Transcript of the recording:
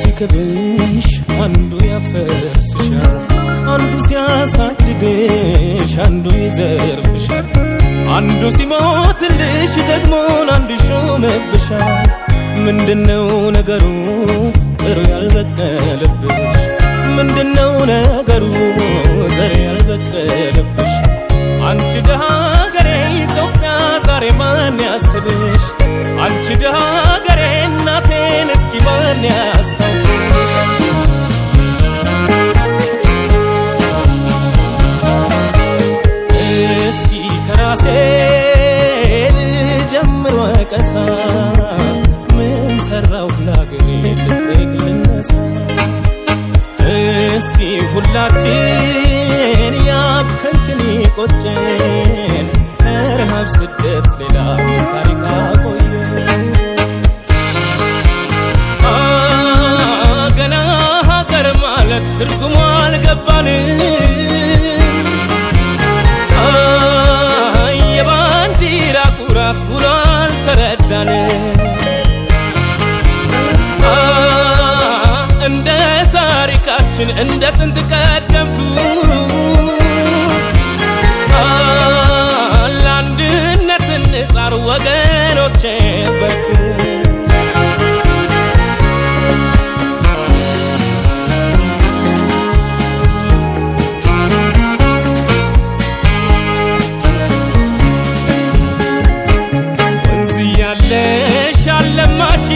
ሲከብሽ አንዱ ያፈርስሻል አንዱ ሲያሳድግሽ አንዱ ይዘርፍሻል አንዱ ሲሞትልሽ ደግሞ አንዱ ሾመብሻል ምንድነው ነገሩ ዘር ያልበቀለብሽ ምንድነው ነገሩ ዘር ያልበቀለብሽ አንቺ ደሃ ሀገሬ ኢትዮጵያ ዛሬ ማን ያስብሽ አንቺ ደሃ ሀገሬ እናቴን እስኪ ማን ያስታውስሽ እስኪ ከራሴ ልጀምር ወቀሳ ምን ሰራው ለሀገሬ ልጠይቅ ልነሳ እስኪ ሁላችን ያብከንክን ቆጨን ረሃብ ስደት ሌላ ምን ታሪክ አቆየን ገና ሀገር ማለት ትርጉሙ አልገባንም የባንዲራ ኩራት ብሎ አልተረዳንም እንደ ታሪካችን እንደ ጥንት ቀደምቱ ለአንድነት እንጣር ወገኖቼ በርቱ ወንዝ ያለሽ አለማሽ